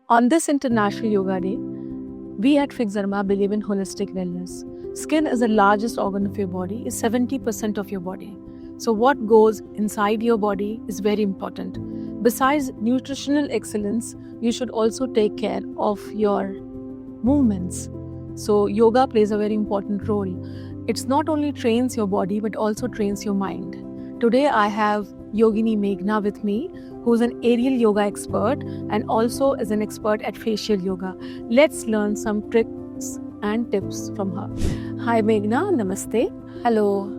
On this International Yoga Day, we at Fix Dharma believe in holistic wellness. Skin is the largest organ of your body, is 70% of your body. So what goes inside your body is very important. Besides nutritional excellence, you should also take care of your movements. So yoga plays a very important role. It's not only trains your body but also trains your mind. Today I have Yogini Meghna with me, who's an aerial yoga expert and also is an expert at facial yoga. Let's learn some tricks and tips from her. Hi Meghna, namaste. Hello.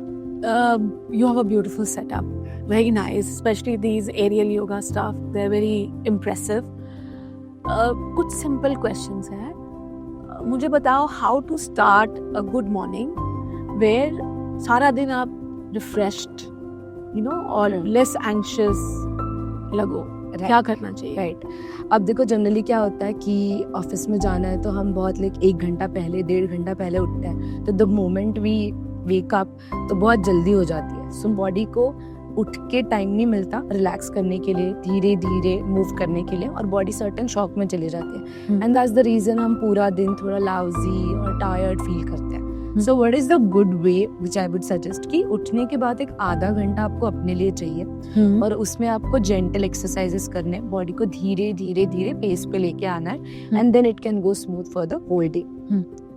You have a beautiful setup. Very nice, especially these aerial yoga stuff. They're very impressive. कुछ simple questions हैं. मुझे बताओ how to start a good morning where सारा दिन आप refreshed, और less anxious लगो. क्या करना चाहिए? राइट. अब देखो जनरली क्या होता है कि ऑफिस में जाना है तो हम बहुत 1 घंटा पहले 1.5 घंटा पहले उठते हैं. तो the moment we wake up तो बहुत जल्दी हो जाती है. सो बॉडी को उठ के टाइम नहीं मिलता रिलैक्स करने के लिए, धीरे धीरे मूव करने के लिए, और बॉडी सर्टेन शॉक में चली जाती है. एंड दैट्स द रीजन हम पूरा दिन थोड़ा लाउजी और टायर्ड फील करते हैं. So what is the good way which I would suggest कि उठने के बाद 1/2 घंटा आपको अपने लिए चाहिए, और उसमें आपको जेंटल एक्सरसाइजेस करने, बॉडी को धीरे धीरे धीरे पेस पे लेके आना है, and then it can go smooth for the whole day.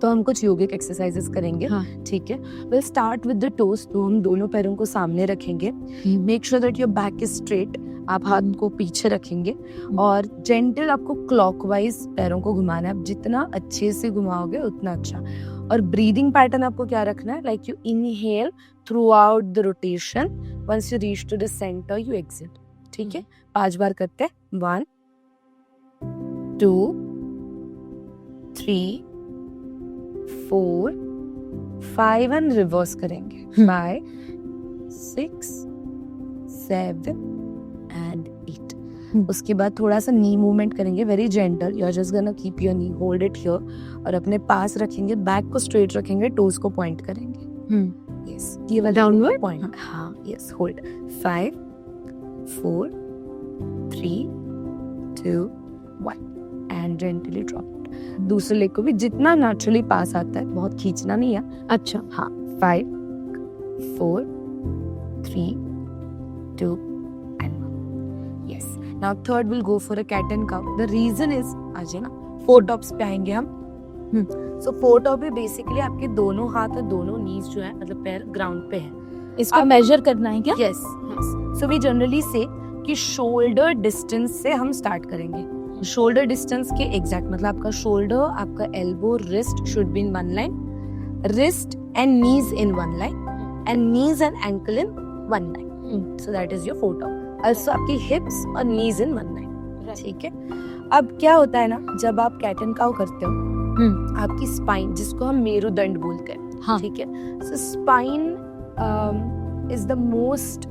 तो हम कुछ योगिक एक्सरसाइजेस करेंगे. ठीक है. Will start with the toes. तो हम दोनों पैरों को सामने रखेंगे. Make sure that your back is straight. आप हाथ को पीछे रखेंगे और जेंटल आपको क्लॉकवाइज पैरों को घुमाना है. आप जितना अच्छे से घुमाओगे उतना अच्छा. और ब्रीदिंग पैटर्न आपको क्या रखना है, like you inhale throughout the rotation, once you reach to the centre you exit. ठीक है. 5 बार करते हैं. 1 2 3 4 5 एंड रिवर्स करेंगे. 5 6 7 एंड 8. उसके बाद थोड़ा सा नी मूवमेंट करेंगे, very gentle. You are just gonna keep your knee, hold it here और अपने पास रखेंगे. बैक को स्ट्रेट रखेंगे, टोज को पॉइंट करेंगे. यस, ये वाला डाउनवर्ड पॉइंट. हाँ, yes, hold. 5 4 3 2 1 and gently drop. दूसरे लेग को भी जितना नेचुरली पास आता है, बहुत खींचना नहीं है. अच्छा. हाँ. 5 4 3 2 and 1. Yes. Now third we'll go for a cat and cow. The reason is आज है ना 4 tops पे आएंगे हम. So 4 top पे बेसिकली आपके दोनों हाथ और दोनों नीज जो है, मतलब पैर ग्राउंड पे है. इसका मेजर करना है क्या? Yes. So we generally say कि शोल्डर डिस्टेंस से हम स्टार्ट करेंगे. शोल्डर डिस्टेंस के एग्जैक्ट मतलब आपका शोल्डर, आपका elbow, wrist should be in 1 line, wrist and knees in 1 line, and knees and ankle in 1 line. So that is your 4 top. also आपकी हिप्स और नीज इन 1 लाइन. ठीक है. अब क्या होता है ना, जब आप कैट एंड काउ करते हो, आपकी स्पाइन, जिसको हम मेरुदंड बोलते हैं, ठीक है. सो स्पाइन इज द मोस्ट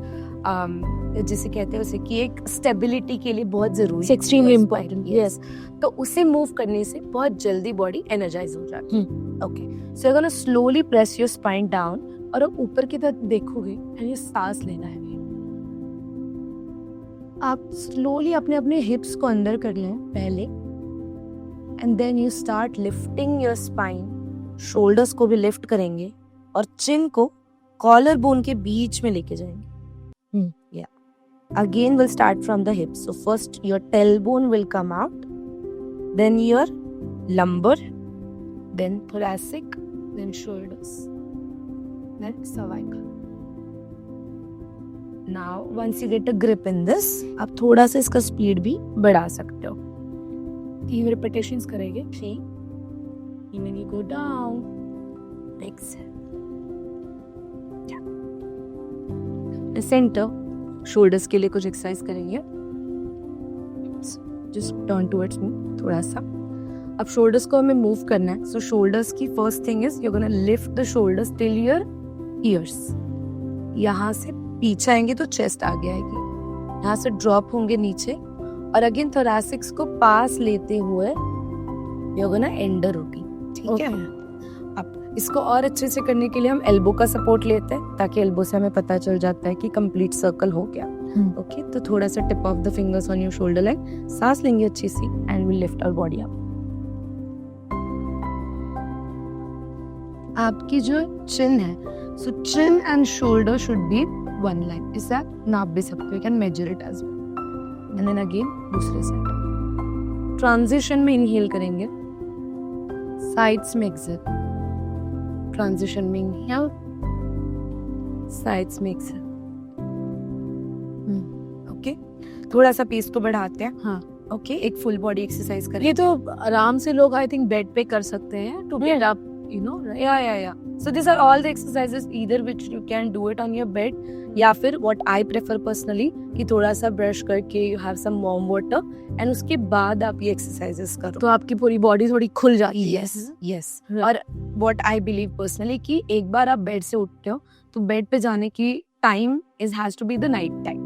जिसे कहते हैं उसे कि एक स्टेबिलिटी के लिए बहुत जरूरी है, एक्सट्रीमली इम्पोर्टेंट. यस. तो उसे मूव करने से बहुत जल्दी बॉडी एनर्जाइज हो जाती है. Okay. So you are gonna slowly press your spine down, और आप ऊपर की तरफ देखोगे एंड ये सांस लेना है. आप स्लोली अपने अपने हिप्स को अंदर कर लें पहले, and then you start lifting your spine. Shoulders को भी लिफ्ट करेंगे और चिन को कॉलर बोन के बीच में लेके जाएंगे. Again we'll start from the hips. So first your tailbone will come out, then your lumbar, then thoracic, then shoulders, then cervical. Now once you get a grip in this, आप थोड़ा सा इसका speed भी बढ़ा सकते हो. 3 repetitions करेंगे. 3 and then you go down. Exhale. The center. Shoulders के लिए कुछ एक्सरसाइज करेंगे. जस्ट टर्न टुवर्ड्स मी थोड़ा सा. अब शोल्डर्स को हमें मूव करना है. सो शोल्डर्स की first thing is you gonna lift the shoulders till your ears. यहाँ से पीछे आएंगे तो चेस्ट आगे आएगी, यहाँ से ड्रॉप होंगे नीचे, और अगेन थोरैसिक्स को पास लेते हुए यू गोना एंड द रोटी. ठीक है. अब इसको और अच्छे से करने के लिए हम एल्बो का सपोर्ट लेते हैं, ताकि एल्बो से हमें पता चल जाता है कि कंप्लीट सर्कल हो गया. ओके तो थोड़ा सा tip of the fingers on your shoulder line, सांस लेंगे अच्छी सी and will lift our body up. आपकी जो चिन है, so chin and shoulder should be one line, इसे आप नाप भी सकते हो, you can measure it as well. And then again दूसरे साइड ट्रांजिशन में इनहेल करेंगे, साइड्स में एक्सेल, ट्रांजिशन में इनहेल, साइड्स में एक्सेल। ओके थोड़ा सा पेस को बढ़ाते हैं। हाँ ओके एक फुल बॉडी एक्सरसाइज करें। ये तो आराम से लोग आई थिंक बेड पे कर सकते हैं to get up, you know, right? Yeah. So these are all the exercises either which you can do it on your bed, या फिर what I prefer personally कि थोड़ा सा ब्रश करके you have some warm water and उसके बाद आप ये exercises करो, तो आपकी पूरी बॉडी थोड़ी खुल जाती है। yes. और what I believe personally कि एक बार आप बेड से उठते हो तो बेड पे जाने की time has to be the night time.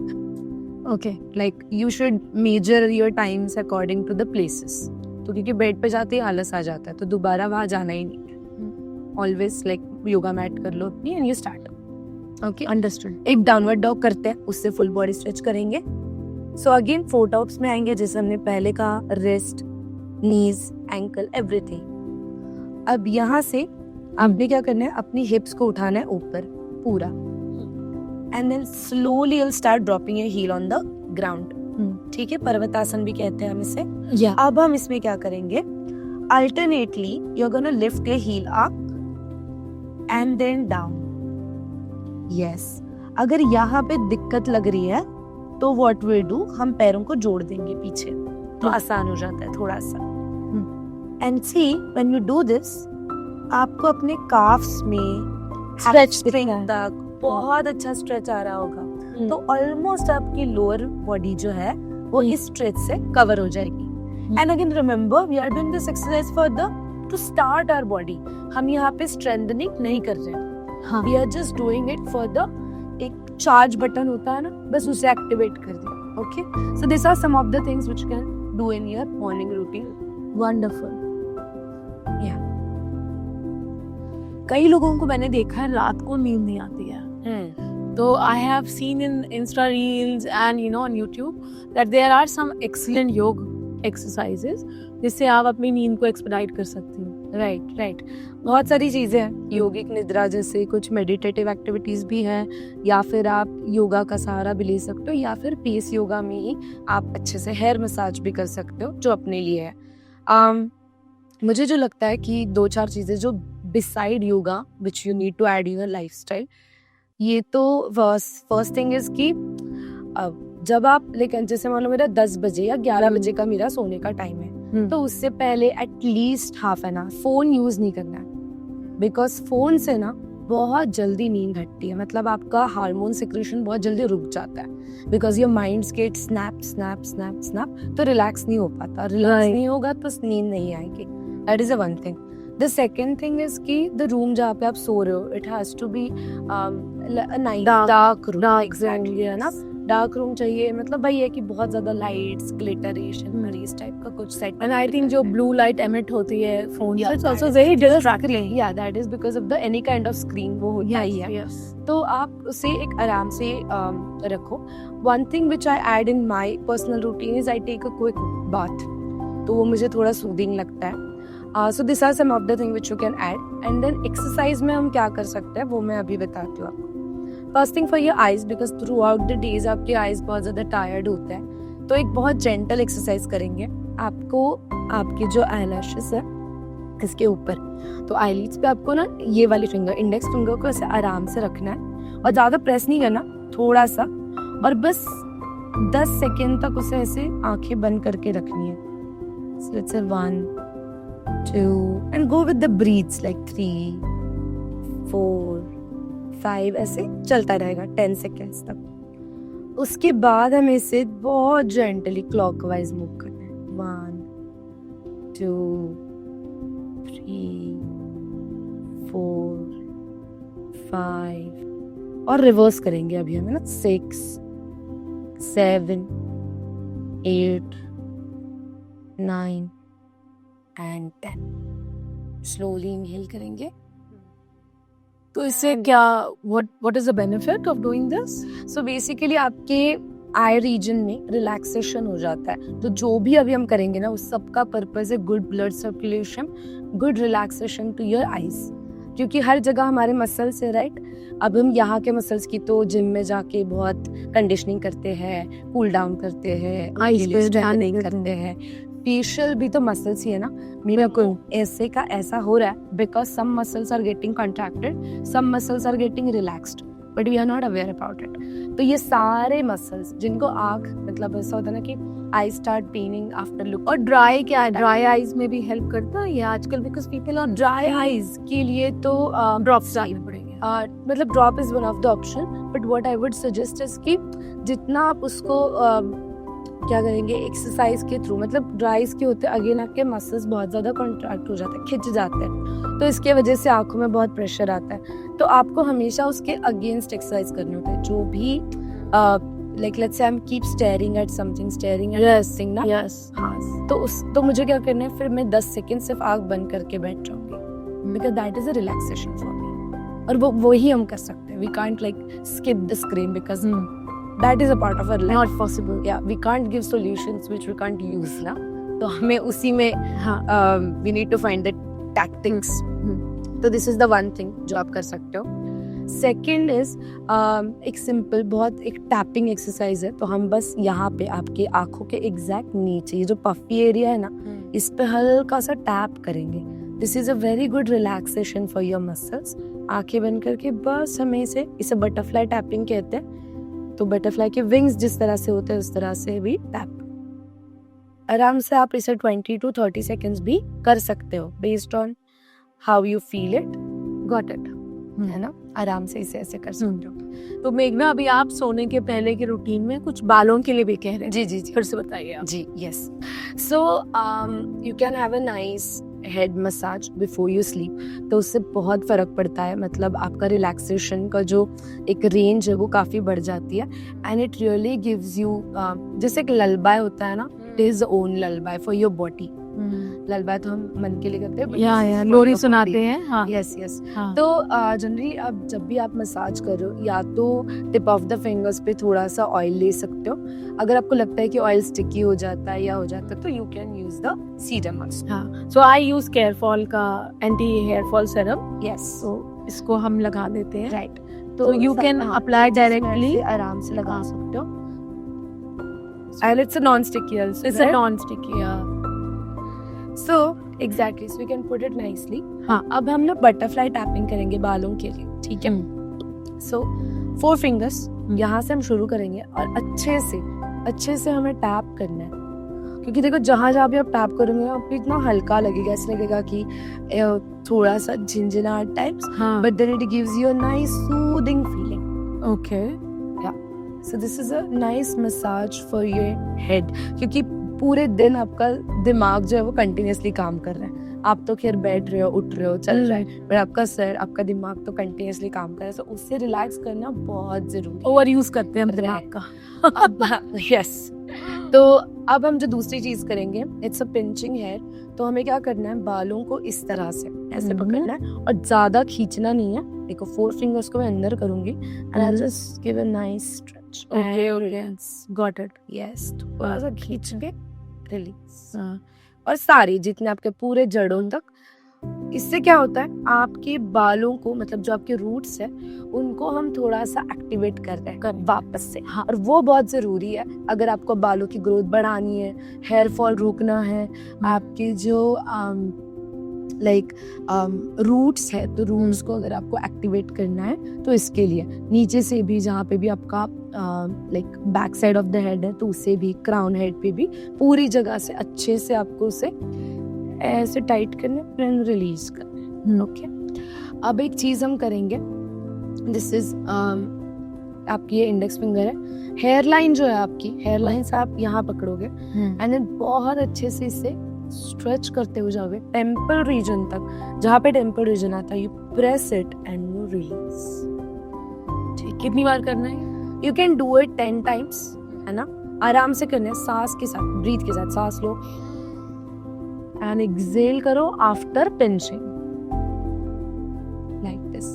Okay, like you should measure your times according to the places. तो क्योंकि बेड पे जाते ही आलस आ जाता है तो दोबारा वहाँ जाना ही नहीं है। Always like योगा मैट कर लो अपनी and you start. Okay, understood. एक डाउनवर्ड डॉग करते हैं, उससे फुल बॉडी स्ट्रेच करेंगे। सो अगेन फोर टॉप्स में आएंगे, जैसे हमने पहले कहा, रिस्ट, नीज, एंकल, एवरीथिंग। अब यहाँ से आपने क्या करना है, अपनी हिप्स को उठाना है ऊपर पूरा, and then slowly will start dropping your heel on the ground. ठीक है, पर्वतासन भी कहते हैं हम इसे। अब हम इसमें क्या करेंगे, alternately you are gonna lift your heel up and then down. Yes, अगर यहाँ पे दिक्कत लग रही है तो व्हाट वी डू, हम पैरों को जोड़ देंगे पीछे, तो आसान हो जाता है थोड़ा सा। And see when you do this, आपको अपने काफ्स में स्ट्रेच स्ट्रिंग तक बहुत अच्छा स्ट्रेच आ रहा होगा। तो ऑलमोस्ट आपकी लोअर बॉडी जो है वो इस स्ट्रेच से कवर हो जाएगी। And again remember, we are doing this exercise for the to start our body. हम यहाँ पे स्ट्रेंथनिंग नहीं कर रहे हैं, we are just doing it for the, एक चार्ज बटन होता है ना, बस उसे एक्टिवेट कर दिया। Okay, so this are some of the things which can do in your morning routine. Wonderful. कई लोगों को मैंने देखा है रात को नींद नहीं आती है, तो I have seen in Insta reels and you know on YouTube that there are some excellent yoga exercises जिससे आप अपनी नींद को एक्सपेडाइट कर सकती हो। राइट, बहुत सारी चीजें हैं, योगिक निद्रा जैसे कुछ मेडिटेटिव एक्टिविटीज भी हैं, या फिर आप योगा का सहारा भी ले सकते हो, या फिर पेस योगा में ही आप अच्छे से हेयर मसाज भी कर सकते हो जो अपने लिए है। मुझे जो लगता है कि 2-4 चीजें जो beside yoga which you need to add in your lifestyle, ये तो फर्स्ट थिंग इज कि जब आप, लेकिन जैसे मान लो मेरा 10 बजे या 11 बजे का मेरा सोने का टाइम है, तो उससे पहले at least half an hour phone use नहीं करना है, बिकॉज फोन से ना बहुत जल्दी नींद घटती है, मतलब आपका हार्मोन सिक्रेशन बहुत जल्दी रुक जाता है, because your mind get snap snap snap snap, तो रिलैक्स नहीं हो पाता, रिलैक्स नहीं होगा तो नींद नहीं आएगी। That is a one thing. The second thing is कि द रूम जहाँ पे आप सो रहे हो, it has to be dark room. Exactly, है ना, डार्क रूम चाहिए, मतलब भाई है कि बहुत ज्यादा लाइट्स, ग्लिटरेशन, इस टाइप का कुछ सेट। एंड आई थिंक जो ब्लू लाइट एमिट होती है फोन से, it's also very very distracting. या that is because of the any kind of screen वो होता है। तो आप उसे एक आराम से रखो। One thing which I add in my personal routine is I take a quick bath, तो वो मुझे थोड़ा सूदिंग लगता है। So this are some of the thing which you can add. And then exercise में हम क्या कर सकते हैं वो मैं अभी बताती हूँ आपको। First thing for your eyes, because through out the days आपके आईज बहुत ज़्यादा टायर्ड होते हैं, तो एक बहुत जेंटल एक्सरसाइज करेंगे। आपको आपके जो आईलैशेस है इसके ऊपर, तो आईलिड्स पे आपको ना ये वाली फिंगर, इंडेक्स फिंगर को ऐसे आराम से रखना है और ज़्यादा प्रेस नहीं करना, थोड़ा सा, और बस 10 सेकेंड तक उसे ऐसे आंखें बंद करके रखनी है। So let's say 1, 2 and go with the breaths like 3, 4, 5, ऐसे चलता रहेगा 10 सेकेंड्स तक। उसके बाद हमें इसे बहुत जेंटली क्लॉकवाइज मूव करना है। 1, 2, 3, 4, 5 और रिवर्स करेंगे अभी हमें ना 6, 7, 8, 9 and 10। स्लोली इनहेल करेंगे। तो इससे क्या, what is the benefit of doing this? So basically आपके आई रीजन में रिलैक्सेशन हो जाता है। तो जो भी अभी हम करेंगे ना, उस सबका पर्पस है good blood circulation, good relaxation to your eyes, क्योंकि हर जगह हमारे मसल्स है, राइट। अब हम यहाँ के मसल्स की तो जिम में जाके बहुत कंडीशनिंग करते हैं, कूल डाउन करते हैं, आईज पे ध्यान नहीं करते हैं। फेशियल भी तो मसल्स ही है ना। मेरे को ऐसे का ऐसा हो रहा है because some muscles are getting contracted, some muscles are getting relaxed, but we are not aware about it. तो ये सारे मसल्स जिनको आँख, मतलब ऐसा होता है ना कि I start paining after look. और ड्राई क्या है, ड्राई आईज में भी हेल्प करता है ये आजकल, because people are dry eyes के लिए तो ड्रॉप्स डालने पड़ेंगे। मतलब drop is one of the option, but what I would suggest is कि जितना आप उसको क्या करेंगे, एक्सरसाइज के थ्रू, मतलब ड्राइज के होते अगेन आपके मसल्स बहुत ज़्यादा कॉन्ट्रैक्ट हो जाते हैं, खिंच जाते हैं, तो इसके वजह से आंखों में बहुत प्रेशर आता है। तो आपको हमेशा उसके अगेंस्ट एक्सरसाइज करने होते हैं। जो भी like let's say I am keep staring at something, staring at something ना, यस हाँ, तो मुझे क्या करना है, फिर मैं 10 सेकंड सिर्फ आंख बंद करके बैठ जाऊंगी, because that is a relaxation for me. और वही हम कर सकते हैं। We can't like skip the screen because that is a part of our life. Not possible. Yeah, we can't give solutions which we can't use ना, तो हमें उसी में we need to find the tactics. तो this is the one thing जो आप कर सकते हो। Second is एक simple बहुत एक tapping exercise है। तो हम बस यहाँ पे आपके आँखों के exact नीचे ये जो puffy area है ना, इस पे हल्का सा टैप करेंगे। This is a very good relaxation for your muscles. आँखें बंद करके बस हमें इसे butterfly tapping कहते हैं। तो बटरफ्लाई के विंग्स जिस तरह से होते हैं उस तरह से भी टैप। आराम से आप इसे 20 to 30 सेकेंड्स भी कर सकते हो, based on how you feel it. Got it, है ना। आराम से इसे ऐसे कर सकते हो। तो मेघना, अभी आप सोने के पहले के रूटीन में कुछ बालों के लिए भी कह रहे हैं। जी जी जी, फिर से बताइए आप। जी yes. So you can have a nice head massage before you sleep. तो उससे बहुत फ़र्क पड़ता है, मतलब आपका रिलैक्सेशन का जो एक रेंज है वो काफ़ी बढ़ जाती है। And it really gives you, जैसे एक ललबाय होता है ना, it is own lullaby for your body. Lullaby तो हम मन के लिए करते हैं, या लोरी सुनाते हैं। हाँ यस यस। हाँ. तो जनरली अब जब भी आप मसाज कर रहे हो, या तो टिप ऑफ द फिंगर्स पे थोड़ा सा ऑयल ले सकते हो। अगर आपको लगता है कि ऑयल स्टिकी हो जाता है या हो जाता है, तो you can use the serum oil. हाँ, सो आई यूज केयरफॉल का anti hair fall serum. Yes, तो इसको हम लगा देते हैं, राइट। तो यू कैन अप्लाई डायरेक्टली, आराम से लगा सकते हो। And it's a non sticky also, it's a non sticky. So exactly, so we can put it nicely. हाँ, अब हम ना बटरफ्लाई टैपिंग करेंगे बालों के लिए, ठीक है। So 4 fingers यहाँ से हम शुरू करेंगे और अच्छे से हमें टैप करना है, क्योंकि देखो जहाँ भी आप टैप करोगे आपको इतना हल्का लगेगा, ऐसा लगेगा कि थोड़ा सा झिंझिनाहट types, but then it gives you a nice soothing feeling. Okay. Yeah. So this is a nice massage for your head, क्योंकि पूरे दिन आपका दिमाग जो है वो कंटिन्यूअसली काम कर रहा है। आप तो खैर बैठ रहे हो, उठ रहे हो, चल रहा है, पर आपका सर, आपका दिमाग तो कंटिन्यूअसली काम कर रहा है। तो उससे रिलैक्स करना बहुत जरूरी है। ओवर यूज करते हैं दिमाग का। यस। तो अब हम जो दूसरी चीज करेंगे, इट्स अ पिंचिंग हेयर। तो हमें क्या करना है, बालों को इस तरह से ऐसे पकड़ना है और ज्यादा खींचना नहीं है। देखो 4 फिंगर्स को मैं अंदर करूंगी and I just give a nice stretch. Okay, got it. Yes, थोड़ा सा खींच के रिलीज। और सारी जितने आपके पूरे जड़ों तक। इससे क्या होता है, आपके बालों को, मतलब जो आपके रूट्स है उनको हम थोड़ा सा एक्टिवेट कर रहे हैं वापस से। हाँ, और वो बहुत जरूरी है अगर आपको बालों की ग्रोथ बढ़ानी है, हेयर फॉल रोकना है, आपके जो रूट्स है, तो रूट्स को अगर आपको एक्टिवेट करना है तो इसके लिए नीचे से भी, जहाँ पे भी आपका back side of the head है, तो उसे भी, क्राउन हेड पे भी, पूरी जगह से अच्छे से आपको उसे ऐसे टाइट करना है, रिलीज करना है। ओके, अब एक चीज हम करेंगे, दिस इज आपकी ये इंडेक्स फिंगर है। हेयर लाइन जो है आपकी, हेयर लाइन से आप यहाँ पकड़ोगे एंड देन बहुत अच्छे से इसे स्ट्रेच करते हुए जाओगे टेम्पल रीजन तक। जहाँ पे टेम्पल रीजन आता है, you press it and you release. ठीक, कितनी बार करना है? You can do it 10 times, है ना। आराम से करना है, सांस के साथ, ब्रीथ के साथ। सांस लो एंड एक्सेल करो आफ्टर पिंचिंग, लाइक दिस।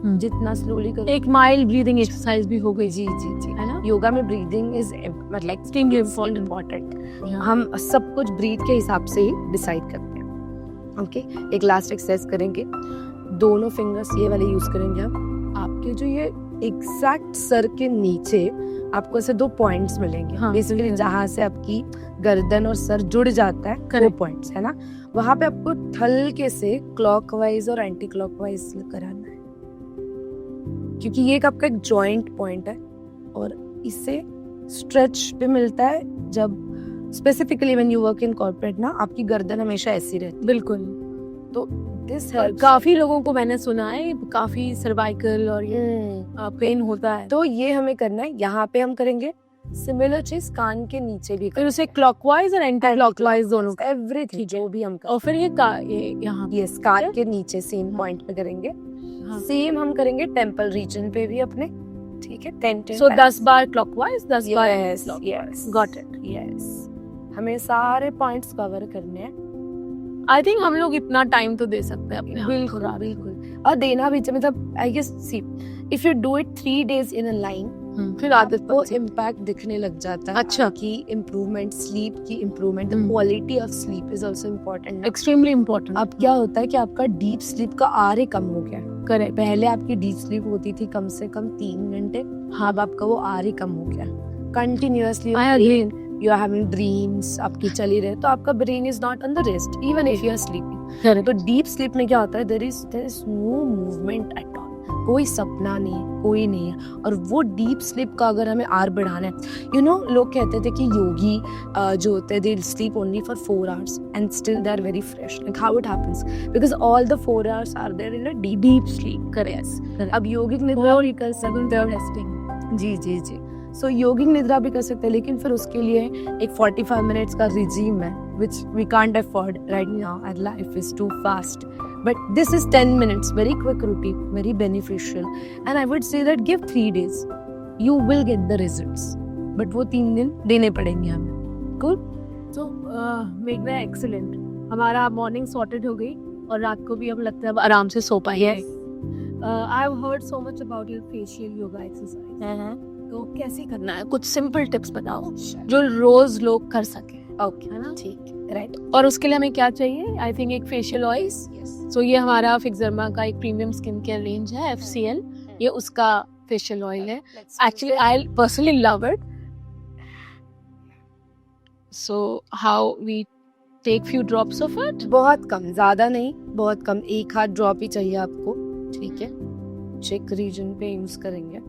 जितना स्लोली करो। एक माइल्ड ब्रीदिंग एक्सरसाइज भी हो गई, जी जी जी, है ना? योगा में ब्रीदिंग इज मतलब एक्सट्रीमली इम्पोर्टेंट। हम सब कुछ ब्रीथ के हिसाब से ही डिसाइड करते हैं। ओके, एक लास्ट एक्सरसाइज करेंगे, दोनों फिंगर्स ये वाले यूज करेंगे हम। आपके जो ये एग्जैक्ट सर के नीचे आपको ऐसे 2 पॉइंट्स मिलेंगे, हाँ, बेसिकली जहाँ से आपकी गर्दन और सर जुड़ जाता है, 2 Correct. पॉइंट्स है ना, वहां पे आपको हल्के से क्लॉकवाइज और एंटी क्लॉकवाइज कराना है, क्योंकि ये एक आपका एक जॉइंट पॉइंट है और इससे स्ट्रेच भी मिलता है। जब specifically when you work in corporate ना, आपकी गर्दन हमेशा ऐसी रहती बिल्कुल। है, तो दिस हेल्प्स। काफी लोगों को मैंने सुना है काफी सर्वाइकल और ये पेन होता है, तो ये हमें करना है। यहाँ पे हम करेंगे सिमिलर चीज कान के नीचे भी, फिर उसे क्लॉकवाइज और एंटी क्लॉकवाइज दोनों का, एवरीथिंग जो भी हम और फिर ये यहाँ यस कान के नीचे सेम पॉइंट पे करेंगे। सेम हम करेंगे टेम्पल रीजन पे भी अपने, ठीक है? 10 सो 10 बार क्लॉकवाइज, 10 बार yes clockwise. Yes Got it. Yes, हमें सारे पॉइंट्स कवर करने हैं। आई थिंक हम लोग इतना टाइम तो दे सकते हैं अपने बिल्कुल बिल्कुल, और देना भी चाहिए। मतलब I guess see if you do it 3 days in a line, फिर आदत वो पड़ती है। इम्पैक्ट दिखने लग जाता है। अच्छा। की इम्प्रूवमेंट, स्लीप की improvement, the hmm. Quality of sleep is also important. Extremely important. अब क्या होता है कि आपका डीप स्लीप का आर ही कम हो गया। करेक्ट। पहले आपकी डीप स्लीप होती थी कम से कम 3 घंटे, हाँ, अब आपका वो आर ही कम हो गया। Continuously I agree. You are having dreams, आपकी चली रहे, तो आपका brain is not on the rest even if you are sleeping. Correct. तो डीप स्लीप में क्या होता है, there is no movement at all, कोई सपना नहीं है, कोई नहीं है। और वो डीप स्लीप का अगर हमें आर बढ़ाना है, यू नो, लोग कहते थे कि योगी जो होते हैं they sleep only for 4 hours and still they are very fresh. Like how it happens, because all the 4 hours are there in a deep sleep. Correct. अब योगिक निद्रा भी कर सकते हैं। जी जी जी, सो योगिक निद्रा भी कर सकते हैं, लेकिन फिर उसके लिए एक 45 minutes का रिजीम है which we can't afford right now, and life is too fast. But this is 10 minutes, very quick routine, very beneficial, and I would say that give 3 days, you will get the results. But वो 3 दिन देने पड़ेंगे हमें। Cool? So मेघना excellent, हमारा morning sorted हो गई और रात को भी अब लगता है अब आराम से सो पाएंगे। I have heard so much about your facial yoga exercise, तो कैसे करना है? कुछ सिंपल टिप्स बताओ जो रोज लोग कर सके। ओके, है ना? ठीक, राइट। और उसके लिए हमें क्या चाहिए? आई थिंक एक फेशियल ऑयल। सो ये हमारा फिक्सर्मा का एक प्रीमियम स्किन केयर रेंज है, FCL, ये उसका फेशियल ऑयल है। Actually, I personally love it. So how we take few drops of it? बहुत कम, ज्यादा नहीं, बहुत कम, 1 ड्रॉप ही चाहिए आपको, ठीक है? चेक रीजन पे यूज करेंगे।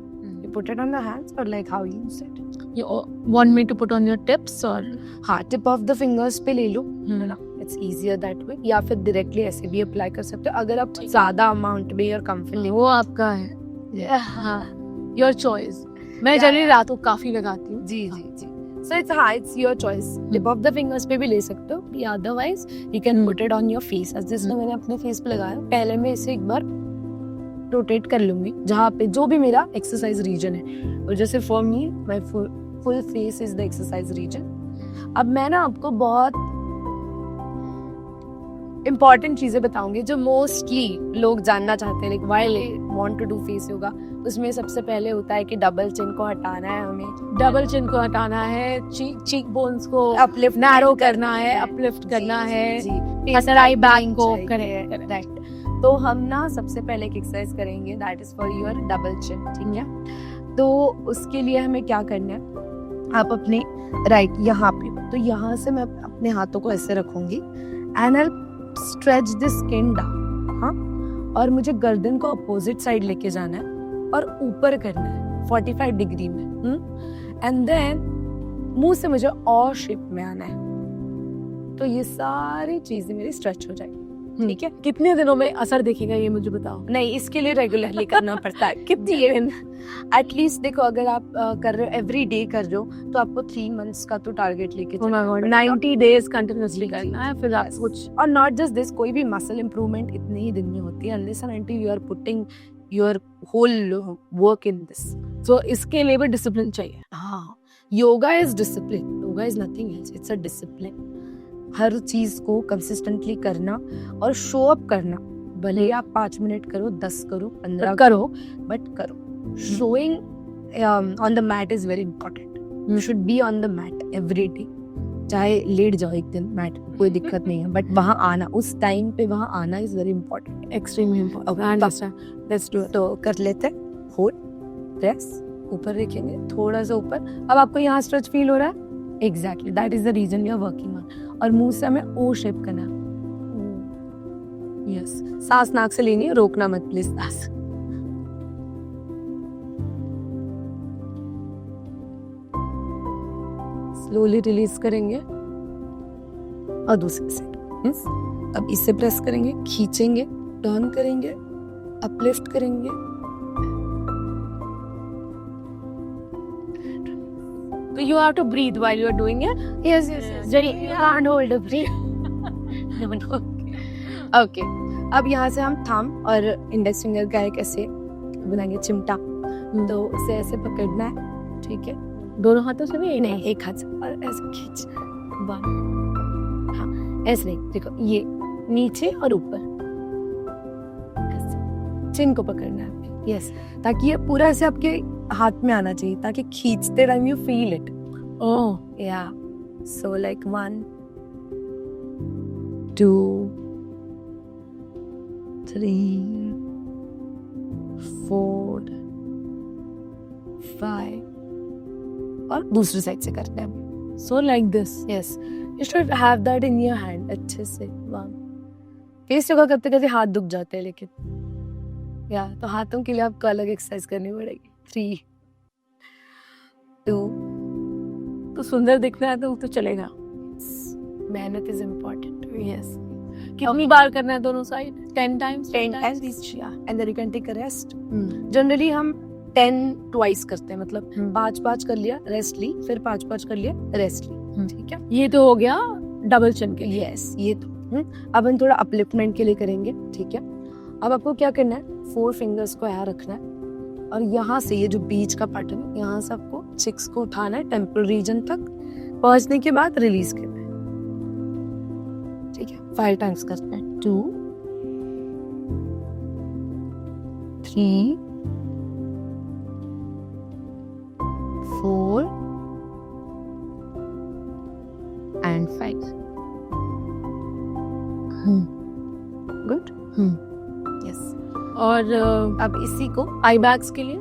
You put it on the hands or like how you use it? You want me to put on your tips or? हाँ, टिप ऑफ द फिंगर्स पे ले लो, है ना? इट्स इजियर दैट वे, या फिर directly ऐसे भी अप्लाई कर सकते हो अगर आप ज्यादा अमाउंट में और कंफर्टेबल। वो आपका है, हाँ, योर चॉइस। मैं Yeah, जनरली yeah. रात को काफी लगाती हूँ। जी जी जी, सो इट्स हाँ, it's your choice. Tip of the fingers पे भी ले सकते हो, या otherwise you can put it on your face. As this मैंने अपने फेस पे लगाया, पहले मैं इसे एक बार रोटेट कर लूंगी जहाँ पे जो भी मेरा एक्सरसाइज रीजन है, और जैसे for me my full face is the exercise reason. अब मैं ना आपको बहुत इम्पॉर्टेंट चीजें बताऊंगी जो मोस्टली लोग जानना चाहते हैं, like why they want to do face yoga. उसमें सबसे पहले होता है कि डबल चिन को हटाना है, हमें डबल चिन को हटाना है, चीक बोन्स को अपलिफ्ट नैरो करना है, अपलिफ्ट करना है, अंडर आई बैक को करेक्ट। राइट। तो हम ना सबसे पहले एक एक्सरसाइज करेंगे that is for your double chin, ठीक है? तो उसके लिए हमें क्या करना है, आप अपने राइट यहाँ पे, तो यहाँ से मैं अपने हाथों को ऐसे रखूंगी and I stretch the skin down, हाँ, और मुझे गर्दन को अपोजिट साइड लेके जाना है और ऊपर करना है 45 डिग्री में, एंड देन मुंह से मुझे और शेप में आना है। तो ये सारी चीजें मेरी स्ट्रेच हो जाएगी, ठीक है? कितने दिनों में असर दिखेगा ये मुझे बताओ। नहीं, इसके लिए रेगुलरली करना पड़ता है। कितनी एटलीस्ट देखो, अगर आप कर रहे हो एवरी डे कर रहे हो तो आपको 3 months का तो टारगेट लेके Oh my God, 90 days continuously करना है, फिर आप कुछ। और नॉट जस्ट दिस, कोई भी मसल इंप्रूवमेंट इतने ही दिन में होती है unless and until you are putting your whole work in this. तो इसके लिए भी डिसिप्लिन चाहिए। हाँ, yoga is discipline, yoga is nothing else, it's a discipline. हर चीज को कंसिस्टेंटली करना और शो अप करना भले ही आप 5 मिनट करो, 10 करो, 15 करो बट करो. Showing on the mat is very important. You should be on the mat every day. चाहे लेट जाओ एक दिन मैट, कोई दिक्कत नहीं है, बट वहाँ आना, उस टाइम पे वहाँ आना is very important. Extremely important. I understand. Let's do it. तो कर लेते हैं. होल्ड, प्रेस, ऊपर रखेंगे, थोड़ा सा ऊपर. अब आपको यहाँ स्ट्रेच फील हो रहा है? Exactly, that is the reason we are working on. और मुंह से हमें ओ शेप करना है. यस, सांस नाक से लेनी है, रोकना मत प्लीज सांस. स्लोली रिलीज करेंगे और दूसरे से. yes? अब इससे प्रेस करेंगे, खींचेंगे, टर्न करेंगे, अपलिफ्ट करेंगे. So you have to breathe while you are doing it. Yes. Very hard hold of breath. Okay. अब यहाँ से हम थंब और इंडेक्स फिंगर का एक ऐसे बनाएंगे चिमटा. तो उसे ऐसे पकड़ना है, ठीक है? दोनों हाथों से भी? नहीं, एक हाथ से और ऐसे खींच. हाँ, ऐसे नहीं. देखो, ये नीचे और ऊपर, ऐसे चिन को पकड़ना है. यस, ताकि ये पूरा ऐसे आपके हाथ में आना चाहिए, ताकि खींचते time you feel it. Oh. Yeah. So like 1, 2, 3, 4, 5. और दूसरी साइड से करते हैं. So like this. Yes. You should have that in your hand. अच्छे से. 1. फेस योगा करते करते हाथ दुख जाते हैं, लेकिन तो हाथों के लिए आपको अलग एक्सरसाइज करनी पड़ेगी. 3, 2. तो सुंदर दिखना है तो चलेगा. मेहनत इज इम्पोर्टेंट. Yes. कितनी बार करना है दोनों side? 10 times? 10 times each, yeah. And then you can take a rest. Generally हम 10 twice करते हैं, मतलब 5 कर लिया, रेस्ट ली, फिर 5 कर लिया, रेस्ट ली. ठीक है? ये तो हो गया डबल चिन के. यस, ये तो. अब हम थोड़ा अपलिफ्टमेंट के लिए करेंगे. ठीक है? अब आपको क्या करना है? 4 फिंगर्स को यहाँ रखना है और यहाँ से ये जो बीच का पार्ट है, यहाँ से आपको चिक्स को उठाना है, टेम्पल रीजन तक पहुंचने के बाद रिलीज करना है. ठीक है? 5 टाइम्स करते हैं. 2, 3, 4 and 5. Good? Yes. और अब इसी को आई बैग्स के लिए?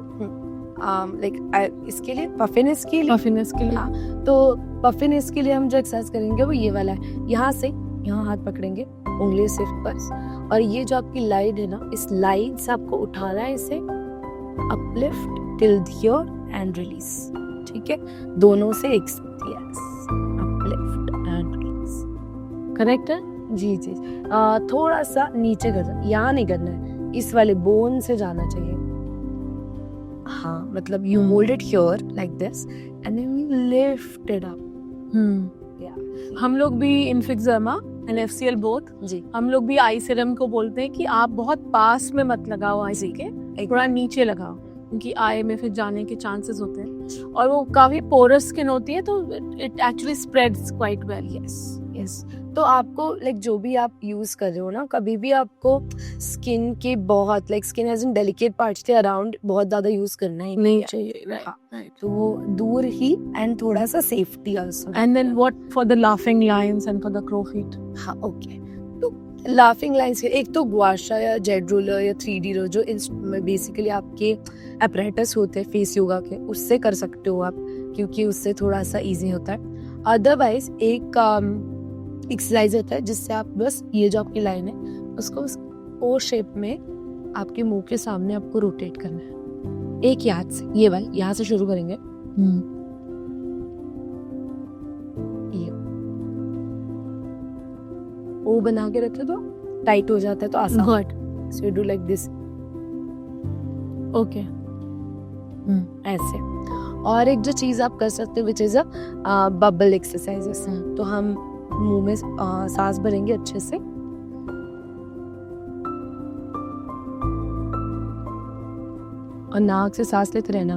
लाइक इसके लिए पफिनेस के लिए. पफिनेस के लिए? हाँ, तो पफिनेस के लिए हम जो एक्सरसाइज करेंगे वो ये वाला है. यहाँ से यहाँ हाथ पकड़ेंगे, उंगली सिर्फ बस, और ये जो आपकी लाइन है ना, इस लाइन से आपको उठाना है, इसे uplift till here and release. ठीक है? दोनों से एक साथ. Yes, uplift and release. Correct है? जी. थोड़ा सा नीचे करना, यहाँ नहीं करना है, इस वाले बोन से जाना चाहिए. हाँ, मतलब you hold it here like this and then you lift it up. हम लोग भी इन्फिक्सर्मा एंड एफसीएल बोथ, जी, हम लोग भी आई सीरम को बोलते हैं कि आप बहुत पास में मत लगाओ आई के, थोड़ा नीचे लगाओ, क्योंकि आई में फिर जाने के चांसेस होते हैं. और वो काफी पोरस स्किन होती है, तो it actually spreads quite well. Yes. तो आपको लाइक जो भी आप यूज कर रहे हो ना, कभी भी आपको स्किन के बहुत like skin age in delicate parts के अराउंड बहुत ज्यादा यूज करना ही नहीं चाहिए. राइट. तो वो दूर ही, एंड थोड़ा सा safety also. And then what for the laughing lions and for the crow feet? हाँ, ओके. तो लाफिंग लाइंस के एक तो गुआशा या जेड रोलर या 3D रोलर, जो बेसिकली आपके अपरेटस होते हैं फेस योगा के, उससे कर सकते हो आप, क्योंकि उससे थोड़ा सा इजी होता है. अदरवाइज एक एक्सरसाइज होता है जिससे आप बस ये जो आपकी लाइन है उसको ओ शेप में आपके मुंह के सामने आपको रोटेट करना है. एक ही हाथ से, ये वाला यहाँ से शुरू करेंगे. ये ओ बना के रखे तो टाइट हो जाता है, तो आसान. Good. So you do like this. Okay. ऐसे. और एक जो चीज आप कर सकते हो which is a bubble exercises. तो हम मुंह में सांस भरेंगे अच्छे से, और नाक से सांस लेते रहना.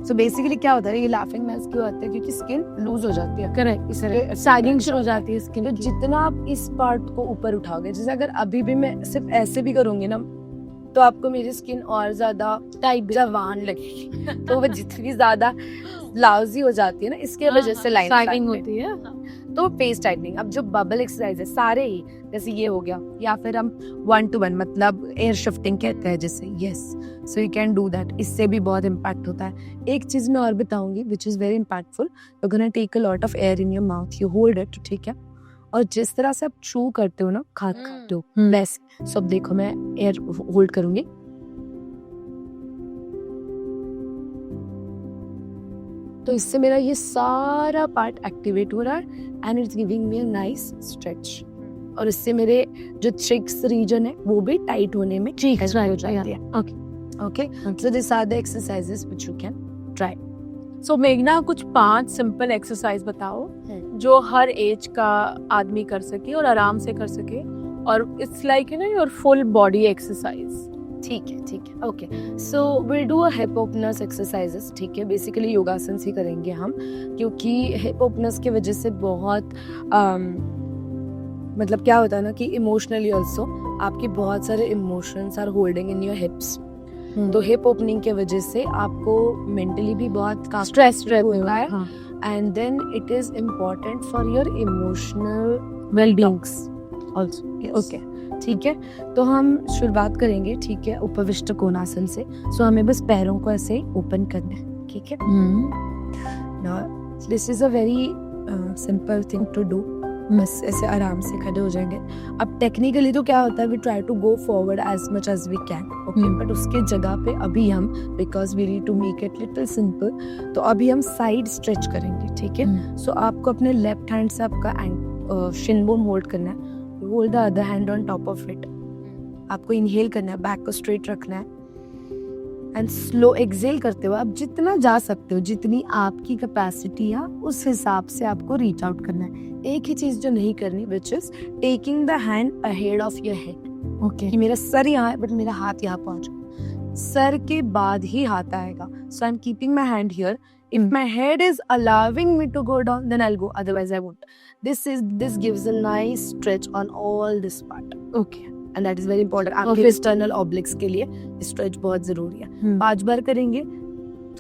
सो बेसिकली क्या होता है, ये लाफिंग मास्क क्यों आता है, क्योंकि स्किन लूज हो जाती है। करेक्ट, इस तरह सैगिंग शुरू हो जाती है तो स्किन की। जितना आप इस पार्ट को ऊपर उठाओगे, जैसे अगर अभी भी मैं सिर्फ ऐसे भी करूंगी ना, तो आपको मेरी स्किन और ज्यादा टाइट जवान लगेगी। तो वो जितनी ज्यादा लाउजी हो जाती है ना, इसके वजह से लाइन सैगिंग होती है। तो फेस टाइटनिंग। अब जो बबल एक्सरसाइज है सारे ही, जैसे ये हो गया, या फिर हम 1 to 1 मतलब एयर शिफ्टिंग कहते हैं जिसे, yes, so you can do that. इससे भी बहुत इम्पैक्ट होता है। एक चीज मैं और बताऊंगी which is very impactful, you gonna take a lot of air in your mouth, you hold it, ठीक है, और जिस तरह से आप चू करते हो ना, खाते हो वैसे। सो अब देखो मैं एयर होल्ड करूंगी, तो इससे मेरा ये सारा पार्ट एक्टिवेट हो रहा है and it's giving me a nice stretch, और इससे मेरे जो चिक्स रीजन है वो भी टाइट होने में Cheeks, help हो right, जाती है। Okay, so this are the exercises which you can try. So मेघना, कुछ 5 सिंपल एक्सरसाइज बताओ जो हर एज का आदमी कर सके और आराम से कर सके, और it's like you know your full body exercise. ठीक है, okay, so will do a hip openers exercises, ठीक है, बेसिकली योगासन ही करेंगे हम, क्योंकि हिप ओपनर्स की वजह से बहुत मतलब क्या होता है ना कि इमोशनली ऑल्सो आपके बहुत सारे emotions are holding in your hips, तो हिप ओपनिंग के वजह से आपको मेंटली भी बहुत स्ट्रेस हुआ है, and then it is important for your emotional wellbeings also. Okay, ठीक है, तो हम शुरुआत करेंगे, ठीक है, उपविष्ट कोणासन से। सो हमें बस पैरों को ऐसे ओपन करना है, ठीक है। This is a very simple thing to do, बस ऐसे आराम से खड़े हो जाएंगे। अब टेक्निकली तो क्या होता है, we try to go forward as much as we can, okay, but उसके जगह पे अभी हम, because we need to make it little simple, तो अभी हम साइड स्ट्रेच करेंगे, ठीक है। सो आपको अपने लेफ्ट हैंड से आपका शिन बोन होल्ड करना है, hold the other hand on top of it, आपको इनहेल करना है, बैक को स्ट्रेट रखना है, एंड स्लो एक्सेल करते हुए आप जितना जा सकते हो, जितनी आपकी कैपेसिटी है उस हिसाब से आपको रीच आउट करना है। एक ही चीज जो नहीं करनी, which is taking the hand ahead of your head, okay, कि मेरा सर यहाँ है बट मेरा हाथ यहाँ पहुंच गया, सर के बाद ही हाथ आएगा। So I am keeping my hand here, if my head is allowing me to go down, then I'll go, otherwise I won't. This gives a nice stretch on all this part, okay, and that is very important आपके external obliques के लिए stretch बहुत जरूरी है। 5 बार करेंगे,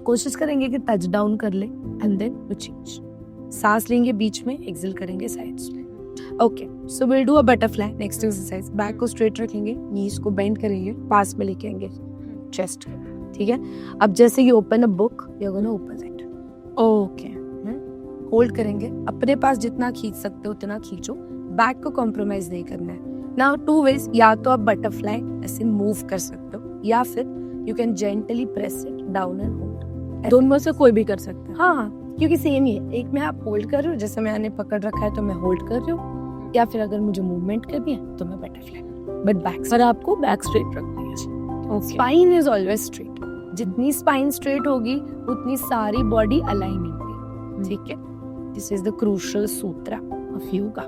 कोशिश करेंगे कि टच डाउन कर ले, and then we change, सांस लेंगे बीच में, एक्सेल करेंगे साइड्स में। Okay, so will do a butterfly next exercise. Back को स्ट्रेट रखेंगे, नीज को बेंड करेंगे, पास में लेके आएंगे चेस्ट, ठीक है। अब जैसे you open a book, you are gonna open it, okay, hold करेंगे, अपने पास जितना खींच सकते हो उतना खींचो, बैक को कॉम्प्रोमाइज नहीं करना है। नाउ 2 वेज, या तो आप बटरफ्लाई ऐसे मूव कर सकते हो, या फिर you can gently press it down and hold, दोनों में से कोई भी कर सकता है। हाँ, क्योंकि सेम ही है, एक में आप होल्ड कर रहे हो, जैसे मैंने पकड़ रखा है तो मैं होल्ड कर रही हूँ, या फिर अगर मुझे मूवमेंट करनी है तो मैं बटरफ्लाई, बट बैक, पर आपको बैक स्ट्रेट रखनी है। स्पाइन इज ऑलवेज स्ट्रेट, जितनी स्पाइन स्ट्रेट होगी उतनी सारी बॉडी अलाइन होगी, ठीक है। दिस इज द क्रूशियल सूत्र ऑफ योगा।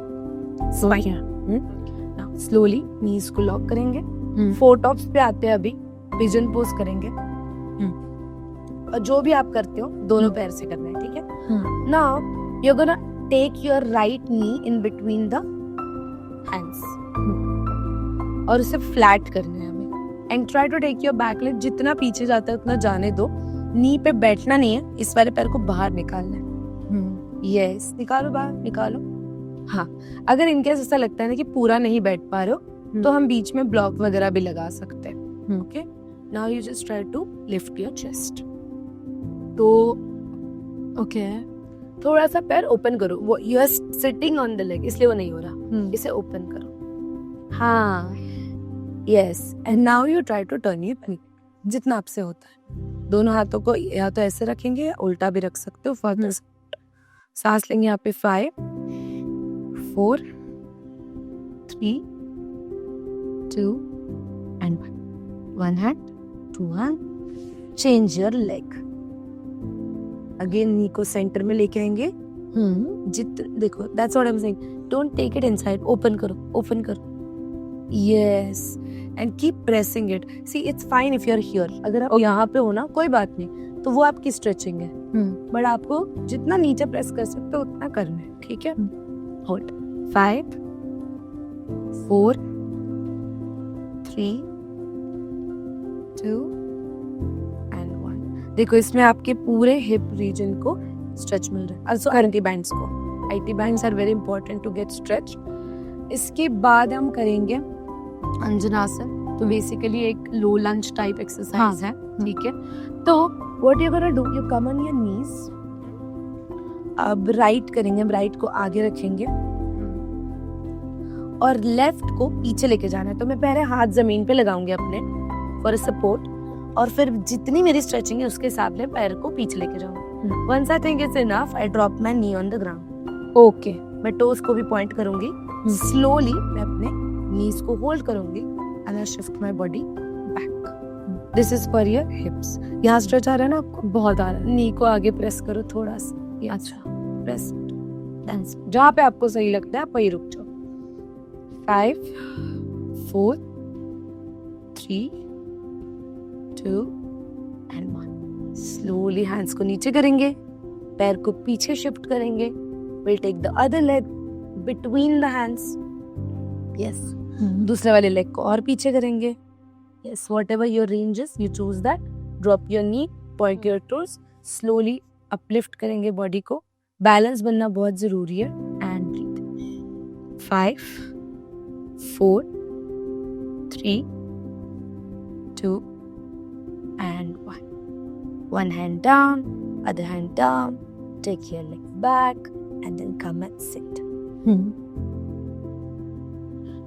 स्पाइन, स्लोली नीज को लॉक करेंगे, 4 टॉप्स पे आते हैं, अभी पिजन पोज करेंगे, और जो भी आप करते हो दोनों पैर से करना है, ठीक है। Now you are gonna take your right knee in between the hands, और उसे फ्लैट करना है हमें, and try to take your back leg, जितना पीछे जाता है उतना जाने दो, नी पे बैठना नहीं है, इस वाले पैर को बाहर निकालना है, यस, निकालो बाहर, निकालो। हाँ, अगर इनकेस ऐसा लगता है ना कि पूरा नहीं बैठ पा रहे हो, तो हम बीच में ब्लॉक वगैरह भी लगा सकते हैं, okay. Now you just try to lift your chest, तो ओके, थोड़ा सा पैर ओपन करो, वो you are sitting on the leg इसलिए वो नहीं हो रहा, इसे ओपन करो, हाँ, yes, and now you try to turn your feet, जितना आपसे होता है। दोनों हाथों को या तो ऐसे रखेंगे या उल्टा भी रख सकते हो, फर्दर सांस लेंगे यहाँ पे 5 4 3 2 and 1 hand 2 hand, change your leg, again knee को सेंटर में लेके आएंगे, देखो, that's what I am saying, don't take it inside, open करो, yes, and keep pressing it. See, it's fine if you are here, अगर आप यहाँ पे हो ना कोई बात नहीं, तो वो आपकी स्ट्रेचिंग है, बट आपको जितना नीचे प्रेस कर सकते हो उतना करना है, ठीक है। Hold 5 4 3 2 and 1। देखो इसमें आपके पूरे हिप रीजन को स्ट्रेच मिल रहा है, also IT बैंड्स को। IT bands are very important to get stretch. इसके बाद हम करेंगे अंजनासन। तो बेसिकली एक लो लंज टाइप एक्सरसाइज है, ठीक है। तो what you gonna do, you come on your नीज। अब राइट करेंगे, हम राइट को आगे रखेंगे और लेफ्ट को पीछे लेके जाना है। तो मैं पहले हाथ जमीन पे लगाऊंगी अपने फॉर सपोर्ट, और फिर जितनी मेरी स्ट्रेचिंग है उसके हिसाब से पैर को पीछे लेके जाऊंगी। Once I think it's enough, I drop my knee on the ground. Okay, मैं टोस को भी पॉइंट करूंगी। स्लोली मैं अपने नीज को होल्ड करूंगी and I shift my body back. This is for your hips. यहाँ स्ट्रेच आ रहा है ना आपको? बहुत आ रहा है। नी को आगे प्रेस करो थोड़ा सा। अच्छा, प्रेस जहाँ पे आपको सही लगता है आप वही रुक जाओ। 5 4 3 2 एंड 1। स्लोली हैंड्स को नीचे करेंगे, पैर को पीछे शिफ्ट करेंगे। Will take the other leg between the hands. Yes, दूसरे वाले लेग को और पीछे करेंगे। Yes, whatever your range is you choose that. Drop your knee, point your toes, slowly uplift करेंगे बॉडी को। बैलेंस बनना बहुत जरूरी है। And breathe. 5 4 3 2 and 1. One hand down, other hand down. Take your leg back and then come and sit.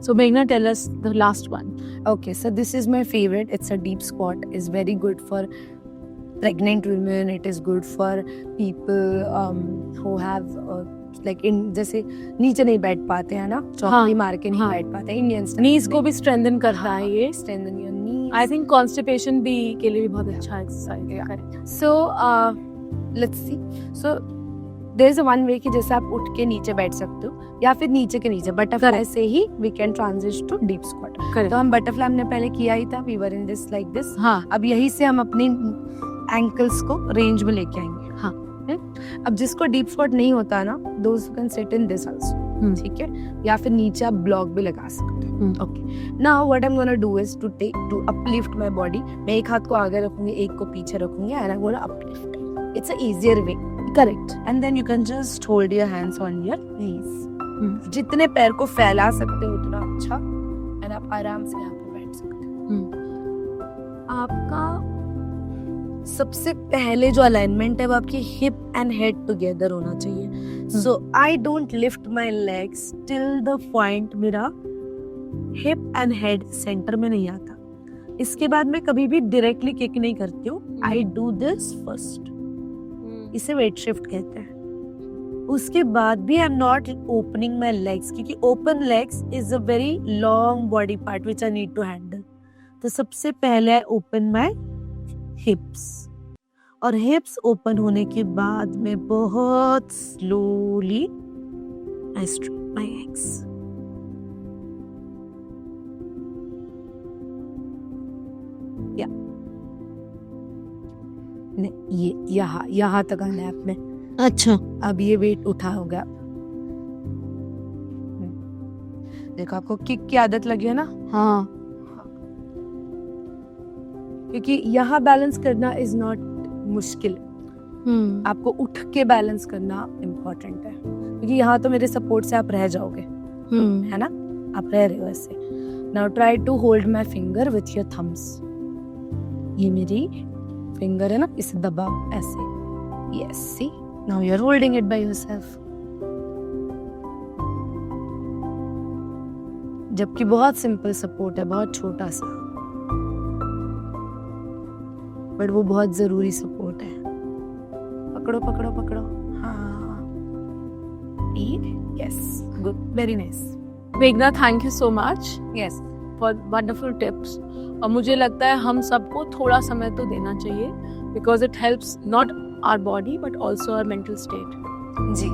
So Meghna, tell us the last one. Okay, so this is my favorite. It's a deep squat. It's very good for pregnant women. It is good for people who have like in जैसे नीचे नहीं बैठ पाते हैं ना, चौकड़ी मार के नहीं बैठ पाते। इंडियंस नीज को भी स्ट्रेंथन करता है ये। Strengthen your knee. I think constipation भी के लिए भी बहुत अच्छा एक्सरसाइज है। So let's see. So there is a one way कि जैसे आप उठ के नीचे बैठ सकते हो या फिर नीचे के नीचे बटरफ्लाई से ही we can transition to deep squat. तो हम बटरफ्लाई हमने पहले किया ही था, we were in this like this. अब यही से हम अपनी एंकल्स को रेंज में लेके आएंगे। अब जिसको डीप स्क्वाट नहीं होता ना, those can sit in this also, ठीक है। या फिर नीचे आप ब्लॉक भी लगा सकते हो। Okay, now what I am gonna do is to uplift my body. मैं एक हाथ को आगे रखूंगी, एक को पीछे रखूंगी and I gonna uplift. It's a easier way, correct. And then you can just hold your hands on your knees. जितने पैर को फैला सकते हो उतना अच्छा, एंड आप आराम से यहाँ पे बैठ सकते हो। आपका सबसे पहले जो अलाइनमेंट है वो आपकी हिप एंड हेड टुगेदर होना चाहिए। So I don't lift my legs till the point मेरा हिप एंड हेड सेंटर में नहीं आता। इसके बाद मैं कभी भी डायरेक्टली किक नहीं करती हूँ। आई डू दिस फर्स्ट, इसे वेट शिफ्ट कहते हैं। उसके बाद भी I am not opening my legs, क्योंकि open legs is a very long body part which I need to handle. तो सबसे पहले आई ओपन माई हिप्स, और हिप्स ओपन होने के बाद मैं बहुत slowly I straight my eggs. या ये यहाँ तक आना है आपने। अच्छा, अब ये वेट उठा होगा। देखो आपको किक की आदत लगी है ना? हाँ, क्योंकि यहाँ बैलेंस करना इज नॉट मुश्किल। आपको उठ के बैलेंस करना इम्पोर्टेंट है, क्योंकि यहाँ तो मेरे सपोर्ट से आप रह जाओगे, है ना? आप रह रहे हो ऐसे। Now try to hold my finger with your thumbs. ये मेरी फिंगर है ना, इसे दबाओ ऐसे। Yes, see now you are holding it by yourself. जबकि बहुत सिंपल सपोर्ट है, बहुत छोटा सा, बट वो बहुत जरूरी सपोर्ट है। पकड़ो पकड़ो पकड़ो। हाँ, यस, गुड, वेरी नाइस। मेघना, thank you so much yes for wonderful tips. और मुझे लगता है हम सबको थोड़ा समय तो देना चाहिए, because it helps not our body but also our mental state. जी,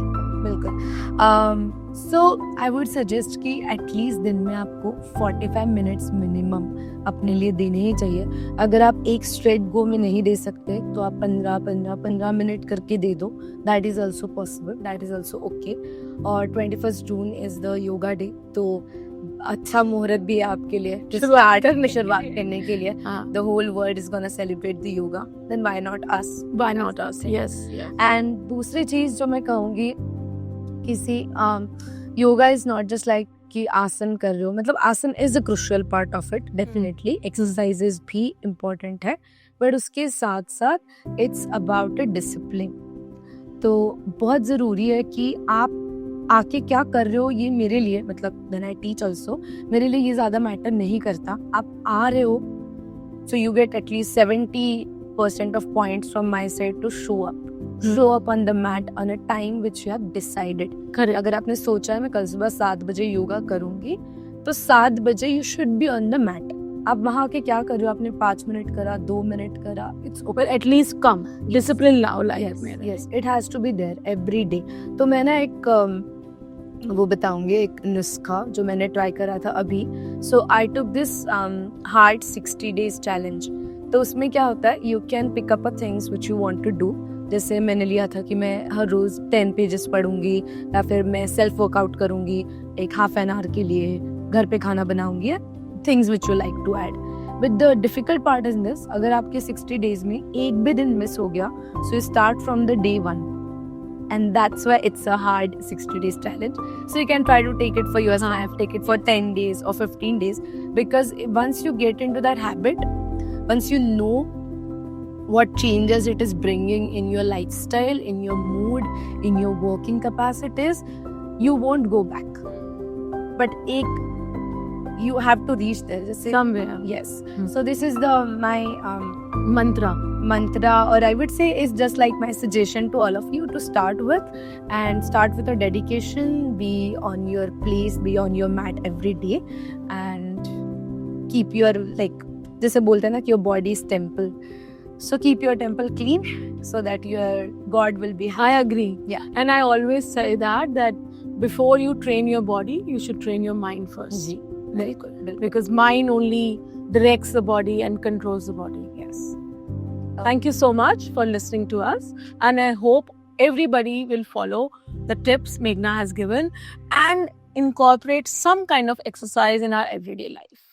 बिल्कुल। सो आई वुड सजेस्ट कि एटलीस्ट दिन में आपको 45 मिनट्स मिनिमम अपने लिए देने ही चाहिए। अगर आप एक स्ट्रेट गो में नहीं दे सकते तो आप 15 मिनट करके दे दो, that is also possible, that is also okay. और 21 जून इज़ द योगा डे, तो अच्छा मुहूर्त भी है आपके लिए शुरुआत करने के लिए। The whole world is gonna celebrate the yoga, then why not us, Why not us? Yes. And दूसरी चीज जो मैं कहूँगी, किसी yoga is not just like कि आसन कर रहे हो, मतलब asana is a crucial part of it, definitely exercises भी इम्पोर्टेंट है, बट उसके साथ साथ इट्स अबाउट अ डिसिप्लिन। तो बहुत ज़रूरी है कि आप आके क्या कर रहे हो, ये मेरे लिए, मतलब व्हेन आई टीच ऑल्सो, मेरे लिए ये ज़्यादा मैटर नहीं करता। आप आ रहे हो, so you get at least 70% of points from my side to show up on the mat on a time which you have decided. Correct. अगर आपने सोचा है मैं कल सुबह 7 बजे योगा करूंगी, तो 7 बजे you should be on the mat. आप वहाँ आके क्या कर रहे हो, आपने 5 मिनट करा, 2 मिनट करा, it's But at least come. Discipline lao life में. Yes, it has to be there every day. तो मैं ना एक वो बताऊंगी, एक नुस्खा जो मैंने ट्राई करा था अभी। So I took this hard 60 days challenge. तो उसमें क्या होता है, you can pick up a things which you want to do. जैसे मैंने लिया था कि मैं हर रोज़ 10 पेजेस पढ़ूंगी, या फिर मैं सेल्फ वर्कआउट करूंगी एक हाफ एन आवर के लिए, घर पे खाना बनाऊंगी, things which you like to add. But the difficult part is this, अगर आपके 60 डेज में एक भी दिन मिस हो गया, so you start from the day 1, and that's why it's a hard 60 days challenge. So you can try to take it for yourself, take it for 10 days or 15 days, because once you get into that habit, once you know what changes it is bringing in your lifestyle, in your mood, in your working capacities, you won't go back. But you have to reach there, just Somewhere. yes. So this is my Mantra. or I would say is just like my suggestion to all of you to start with, and start with a dedication, be on your place, be on your mat every day, and keep your, like जैसे बोलते हैं ना कि your body is temple, so keep your temple clean so that your God will be happy. I agree. Yeah. And I always say that before you train your body, you should train your mind first. जी, बिल्कुल। Because mind only directs the body and controls the body. Yes. Thank you so much for listening to us, and I hope everybody will follow the tips Meghna has given and incorporate some kind of exercise in our everyday life.